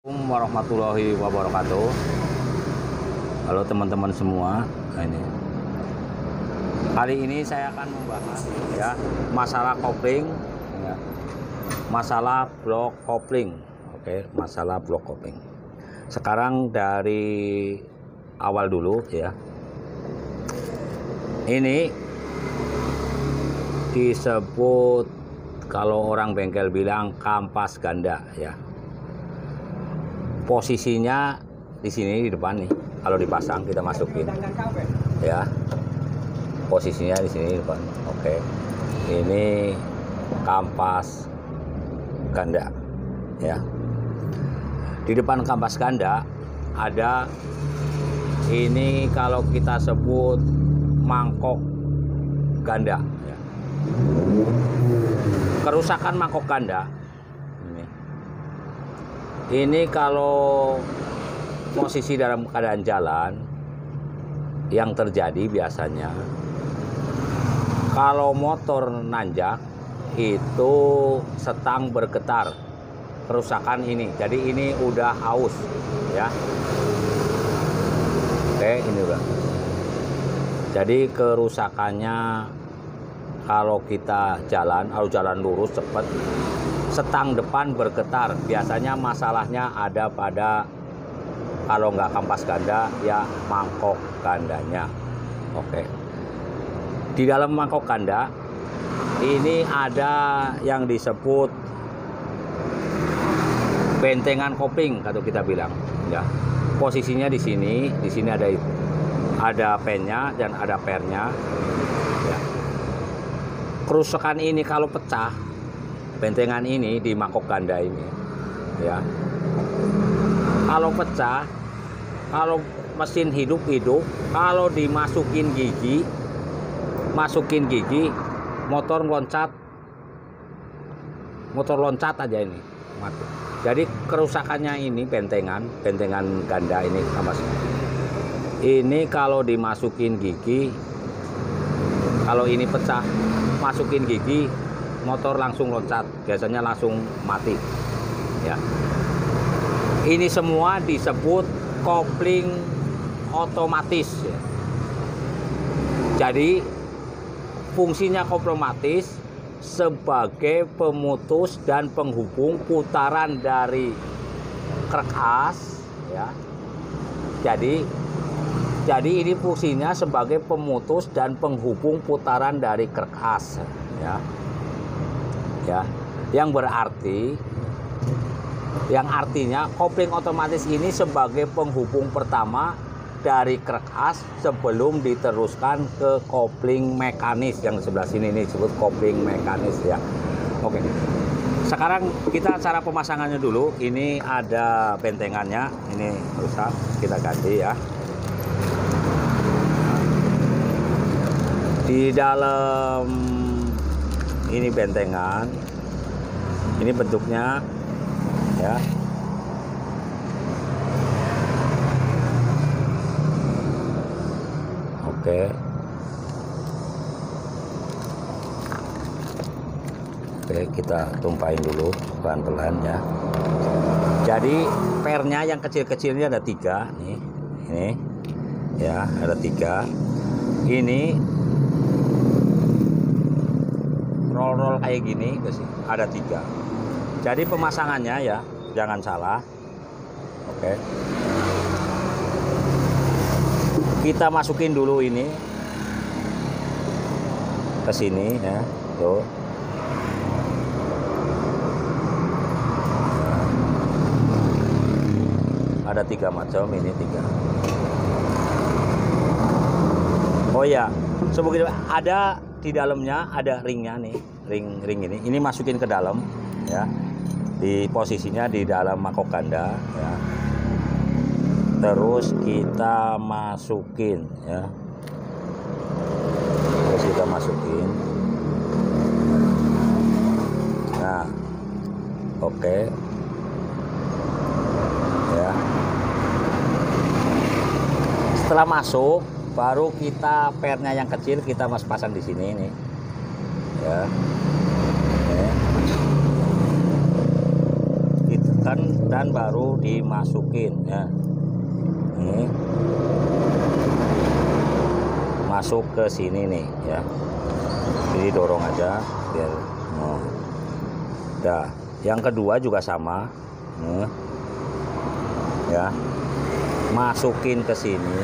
Assalamualaikum warahmatullahi wabarakatuh. Halo teman-teman semua. Kali ini saya akan membahas ya masalah kopling, ya, masalah blok kopling. Oke, masalah blok kopling. Sekarang dari awal dulu ya. Ini disebut kalau orang bengkel bilang kampas ganda ya. Posisinya di sini di depan nih. Kalau dipasang kita masukin. Ya. Posisinya di sini di depan. Oke. Ini kampas ganda. Ya. Di depan kampas ganda ada ini kalau kita sebut mangkok ganda ya. Kerusakan mangkok ganda ini kalau posisi dalam keadaan jalan yang terjadi biasanya kalau motor nanjak itu setang bergetar kerusakan ini. Jadi ini udah aus ya. Oke, ini udah. Jadi kerusakannya kalau kita jalan lurus cepat setang depan bergetar, biasanya masalahnya ada pada kalau nggak kampas ganda ya mangkok gandanya. Oke. Di dalam mangkok ganda ini ada yang disebut bentengan kopling atau kita bilang ya. Posisinya di sini ada pennya dan ada pernya ya. Kerusakan ini kalau pecah bentengan ini di mangkok ganda ini ya, kalau pecah, kalau mesin hidup kalau dimasukin gigi motor loncat aja ini mati. Jadi kerusakannya ini bentengan ganda ini kampas ini kalau dimasukin gigi, kalau ini pecah masukin gigi motor langsung loncat, biasanya langsung mati ya. Ini semua disebut kopling otomatis ya. Jadi fungsinya kopling otomatis sebagai pemutus dan penghubung putaran dari krek as ya. Jadi ini fungsinya sebagai pemutus dan penghubung putaran dari krek as ya. Ya, yang artinya kopling otomatis ini sebagai penghubung pertama dari krek as sebelum diteruskan ke kopling mekanis yang sebelah sini ini disebut kopling mekanis ya. Oke. Sekarang kita cara pemasangannya dulu. Ini ada bentengannya, ini rusak, kita ganti ya. Di dalam ini bentengan, ini bentuknya ya. Oke, kita tumpahin dulu pelan-pelan ya. Jadi pernya yang kecil-kecilnya ada 3 nih, ini ya ada 3. Ini roll kayak gini ada 3. Jadi pemasangannya ya jangan salah. Oke, kita masukin dulu ini ke sini ya tuh. Ada 3 macam, ini 3. Oh ya, sebegitu ada di dalamnya ada ringnya nih, ring ini masukin ke dalam ya, di posisinya di dalam mangkok ganda ya. Terus kita masukin ya, nah oke ya. Setelah masuk baru kita pernya yang kecil kita pasang di sini nih ya. Itu kan dan baru dimasukin ya. Ini masuk ke sini nih ya. Jadi dorong aja biar dah. Yang kedua juga sama ya, masukin ke sini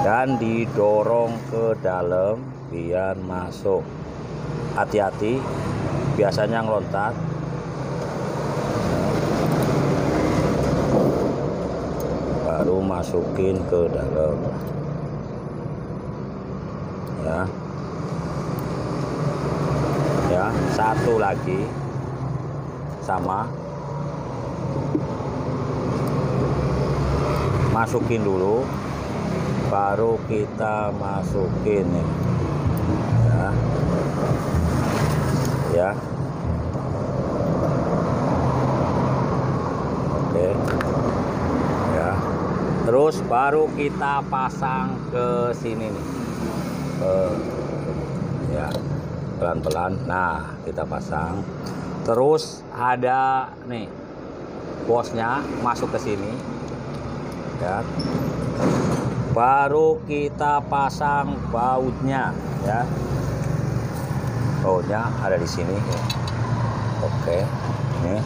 dan didorong ke dalam biar masuk. Hati-hati, biasanya ngelontat. Baru masukin ke dalam ya. Ya, satu lagi sama, masukin dulu baru kita masukin nih ya. Ya, oke ya, terus baru kita pasang ke sini nih ya, pelan-pelan. Nah, kita pasang. Terus ada nih bosnya masuk ke sini ya, baru kita pasang bautnya ya. Bautnya ada di sini. Oke, ini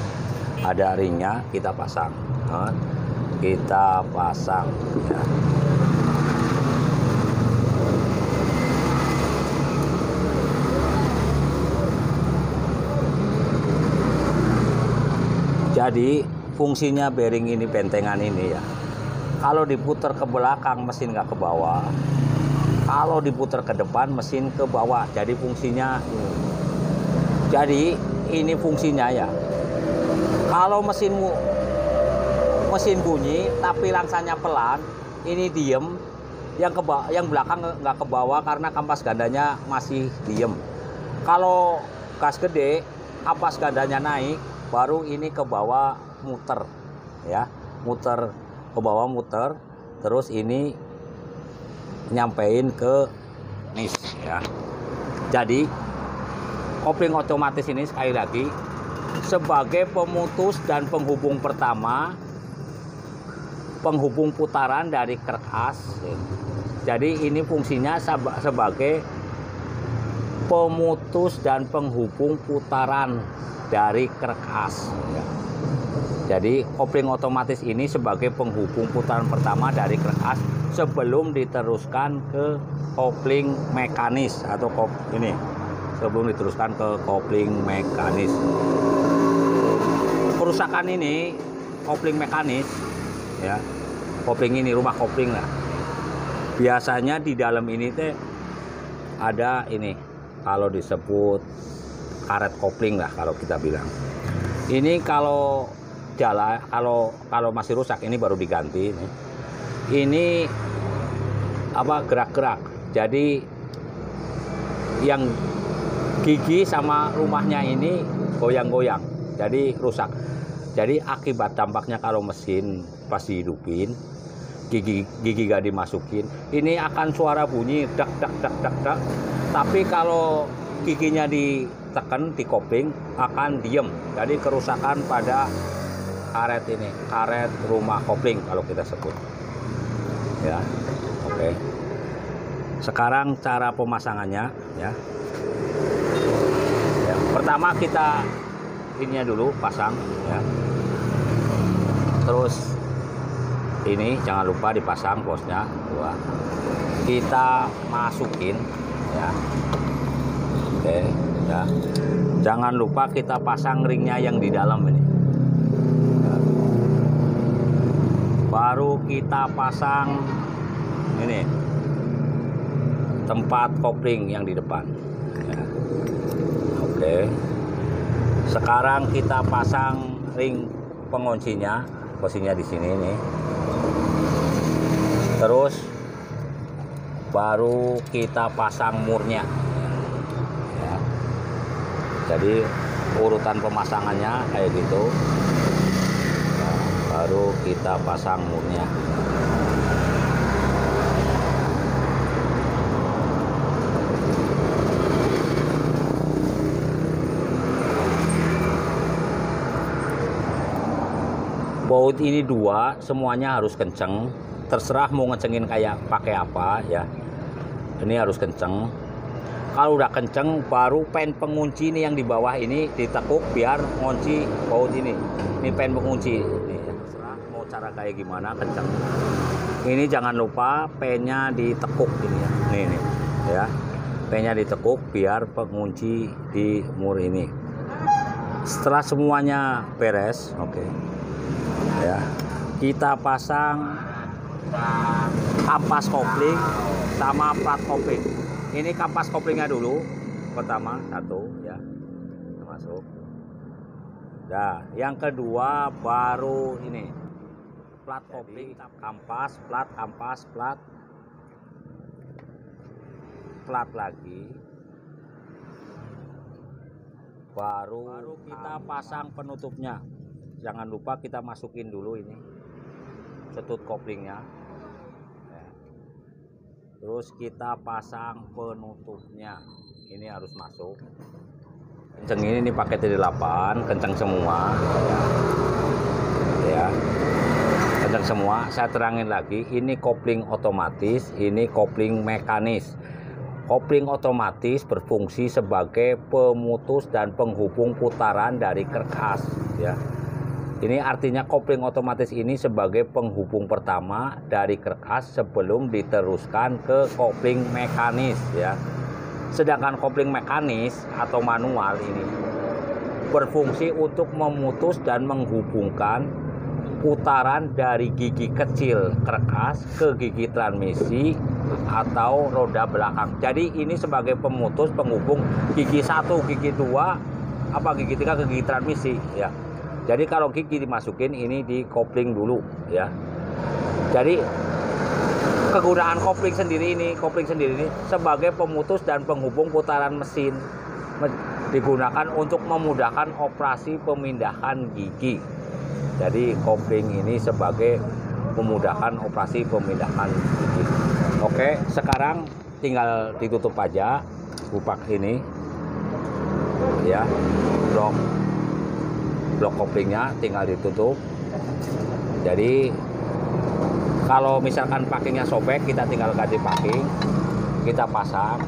ada ringnya, kita pasang. Nah, kita pasang ya. Jadi fungsinya bearing ini, bentengan ini ya, kalau diputar ke belakang mesin nggak ke bawah, kalau diputar ke depan mesin ke bawah. Jadi fungsinya ini. Jadi ini fungsinya ya, kalau mesin bunyi tapi langsanya pelan, ini diem, yang belakang nggak ke bawah karena kampas gandanya masih diem. Kalau gas gede, kampas gandanya naik, baru ini ke bawah muter ya, muter ke bawah, muter terus ini nyampein ke nis ya. Jadi kopling otomatis ini sekali lagi sebagai pemutus dan penghubung pertama, penghubung putaran dari krek as. Jadi ini fungsinya sebagai pemutus dan penghubung putaran dari krek as ya. Jadi kopling otomatis ini sebagai penghubung putaran pertama dari krek as sebelum diteruskan ke kopling mekanis atau sebelum diteruskan ke kopling mekanis. Kerusakan ini kopling mekanis ya, kopling ini, rumah kopling lah. Biasanya di dalam ini teh ada ini, kalau disebut karet kopling lah kalau kita bilang. Ini kalau jalan, kalau masih rusak ini baru diganti. Ini apa, gerak-gerak. Jadi yang gigi sama rumahnya ini goyang-goyang, jadi rusak. Jadi akibat dampaknya kalau mesin pas dihidupin, gigi gak dimasukin, ini akan suara bunyi dak dak dak dak dak. Tapi kalau giginya ditekan di kopling akan diem. Jadi kerusakan pada karet ini, karet rumah kopling kalau kita sebut ya. Oke, sekarang cara pemasangannya ya. Pertama kita ininya dulu pasang ya. Terus ini jangan lupa dipasang bosnya dua. Kita masukin ya. Oke ya. Jangan lupa kita pasang ringnya yang di dalam ini ya. Baru kita pasang ini tempat kopling yang di depan ya. Oke, sekarang kita pasang ring penguncinya, posisinya di sini nih. Terus baru kita pasang murnya ya. Jadi urutan pemasangannya kayak gitu ya, baru kita pasang murnya. Baut ini 2, semuanya harus kenceng. Terserah mau ngecengin kayak pakai apa ya. Ini harus kenceng. Kalau udah kenceng, baru pen pengunci ini yang di bawah ini ditekuk biar ngunci baut ini. Ini pen pengunci. Ini ya, terserah mau cara kayak gimana kenceng. Ini jangan lupa pennya ditekuk ini ya. Nih ya. Pennya ditekuk biar pengunci di mur ini. Setelah semuanya beres, oke. Ya. Kita pasang kampas kopling sama plat kopling. Ini kampas koplingnya dulu. Pertama, 1 ya. Masuk. Nah, yang kedua baru ini. Plat kopling, kampas, plat, plat lagi. Baru kita pasang penutupnya. Jangan lupa kita masukin dulu ini setut koplingnya. Terus kita pasang penutupnya. Ini harus masuk. Kenceng ini pakai T8, kenceng semua. Ya. Kenceng semua. Saya terangin lagi, ini kopling otomatis, ini kopling mekanis. Kopling otomatis berfungsi sebagai pemutus dan penghubung putaran dari kerkas ya. Ini artinya kopling otomatis ini sebagai penghubung pertama dari kerkas sebelum diteruskan ke kopling mekanis ya. Sedangkan kopling mekanis atau manual ini berfungsi untuk memutus dan menghubungkan putaran dari gigi kecil kerkas ke gigi transmisi atau roda belakang. Jadi ini sebagai pemutus penghubung gigi 1, gigi 2, gigi 3 ke gigi transmisi ya. Jadi kalau gigi dimasukin ini di kopling dulu ya. Jadi kegunaan kopling sendiri ini sebagai pemutus dan penghubung putaran mesin, digunakan untuk memudahkan operasi pemindahan gigi. Jadi kopling ini sebagai memudahkan operasi pemindahan gigi. Oke, sekarang tinggal ditutup aja kupak ini ya. Blok koplingnya tinggal ditutup. Jadi kalau misalkan packingnya sobek, kita tinggal ganti packing, kita pasang,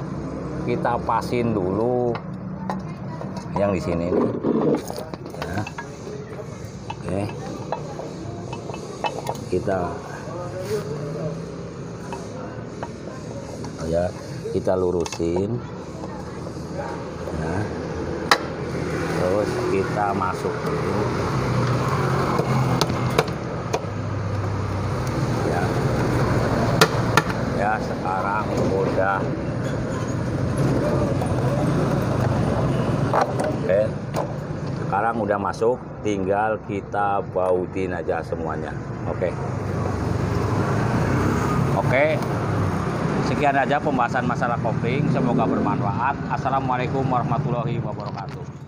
kita pasin dulu yang di sini nih. Ya. Oke, kita lurusin. Nah, terus kita masukin ya sekarang udah oke, sekarang udah masuk, tinggal kita bautin aja semuanya. Oke, sekian aja pembahasan masalah kopling, semoga bermanfaat. Assalamualaikum warahmatullahi wabarakatuh.